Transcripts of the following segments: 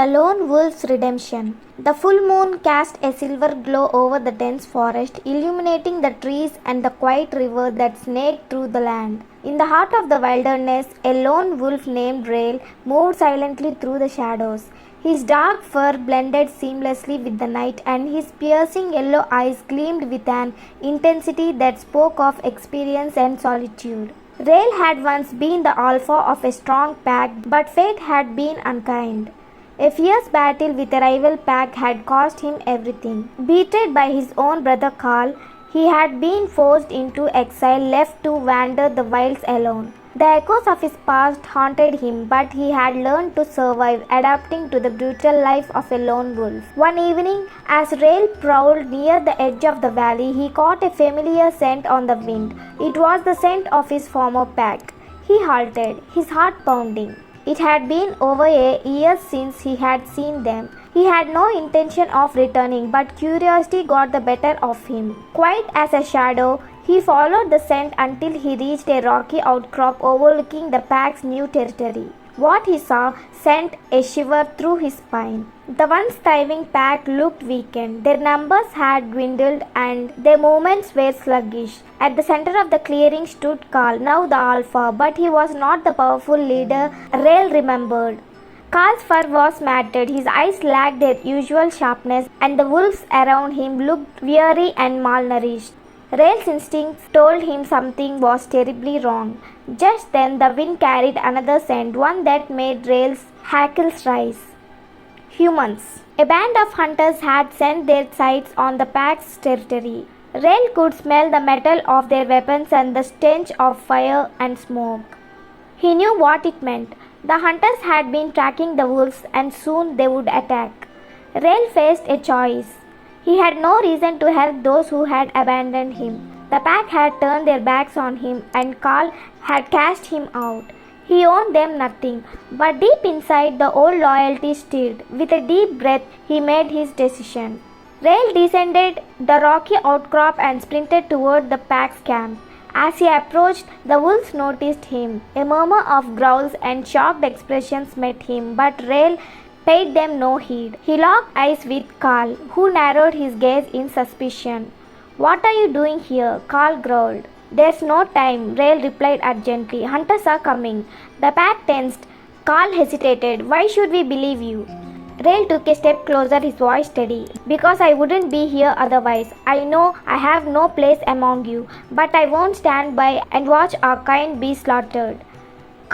The Lone Wolf's Redemption. The full moon cast a silver glow over the dense forest, illuminating the trees and the quiet river that snaked through the land. In the heart of the wilderness, a lone wolf named Rail moved silently through the shadows. His dark fur blended seamlessly with the night, and his piercing yellow eyes gleamed with an intensity that spoke of experience and solitude. Rail had once been the alpha of a strong pack, but fate had been unkind. A fierce battle with a rival pack had cost him everything. Betrayed by his own brother Carl, he had been forced into exile, left to wander the wilds alone. The echoes of his past haunted him, but he had learned to survive, adapting to the brutal life of a lone wolf. One evening, as Rail prowled near the edge of the valley, he caught a familiar scent on the wind. It was the scent of his former pack. He halted, his heart pounding. It had been over a year since he had seen them. He had no intention of returning, but curiosity got the better of him. Quiet as a shadow, he followed the scent until he reached a rocky outcrop overlooking the pack's new territory. What he saw sent a shiver through his spine. The once thriving pack looked weakened. Their numbers had dwindled and their movements were sluggish. At the center of the clearing stood Carl, now the alpha, but he was not the powerful leader Rail remembered. Carl's fur was matted, his eyes lacked their usual sharpness, and the wolves around him looked weary and malnourished. Rail's instincts told him something was terribly wrong. Just then the wind carried another scent, one that made Rail's hackles rise. Humans. A band of hunters had set their sights on the pack's territory. Rail could smell the metal of their weapons and the stench of fire and smoke. He knew what it meant. The hunters had been tracking the wolves, and soon they would attack. Rail faced a choice. He had no reason to help those who had abandoned him. The pack had turned their backs on him, and Carl had cast him out. He owed them nothing, but deep inside the old loyalty stirred. With a deep breath, he made his decision. Rail descended the rocky outcrop and sprinted toward the pack's camp. As he approached, the wolves noticed him. A murmur of growls and shocked expressions met him, but Rail paid them no heed. He locked eyes with Carl, who narrowed his gaze in suspicion. "What are you doing here?" Carl growled. "There's no time," Rail replied urgently. "Hunters are coming." The pack tensed. Carl hesitated. "Why should we believe you?" Rail took a step closer, his voice steady. "Because I wouldn't be here otherwise. I know I have no place among you, but I won't stand by and watch our kind be slaughtered."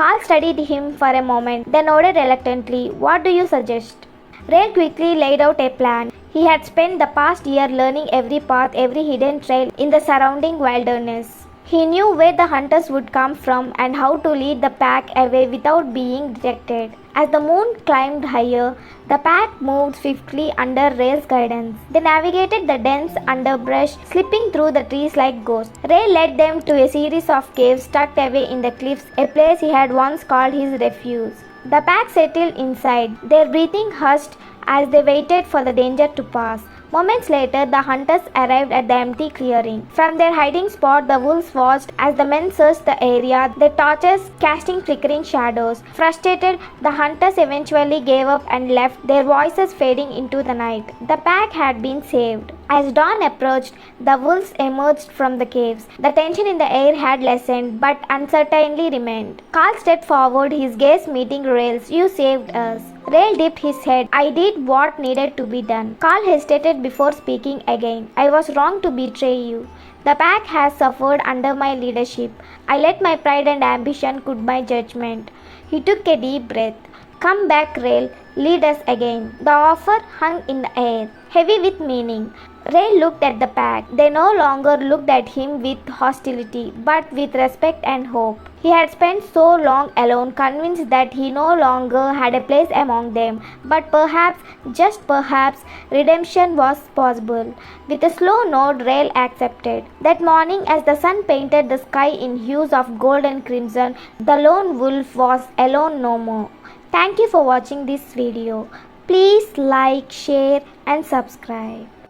Carl studied him for a moment, then nodded reluctantly. "What do you suggest?" Rail quickly laid out a plan. He had spent the past year learning every path, every hidden trail in the surrounding wilderness. He knew where the hunters would come from and how to lead the pack away without being detected. As the moon climbed higher, the pack moved swiftly under Rail's guidance. They navigated the dense underbrush, slipping through the trees like ghosts. Rail led them to a series of caves tucked away in the cliffs, a place he had once called his refuge. The pack settled inside, their breathing hushed as they waited for the danger to pass. Moments later, the hunters arrived at the empty clearing. From their hiding spot, the wolves watched as the men searched the area, their torches casting flickering shadows. Frustrated, the hunters eventually gave up and left, their voices fading into the night. The pack had been saved. As dawn approached, the wolves emerged from the caves. The tension in the air had lessened, but uncertainty remained. Carl stepped forward, his gaze meeting Rail's. "You saved us." Rail dipped his head. "I did what needed to be done." Carl hesitated before speaking again. "I was wrong to betray you. The pack has suffered under my leadership. I let my pride and ambition cloud my judgment." He took a deep breath. "Come back, Rail. Lead us again." The offer hung in the air, heavy with meaning. Rail looked at the pack. They no longer looked at him with hostility, but with respect and hope. He had spent so long alone, convinced that he no longer had a place among them. But perhaps, just perhaps, redemption was possible. With a slow nod, Rail accepted. That morning, as the sun painted the sky in hues of gold and crimson, the lone wolf was alone no more. Thank you for watching this video. Please like, share, and subscribe.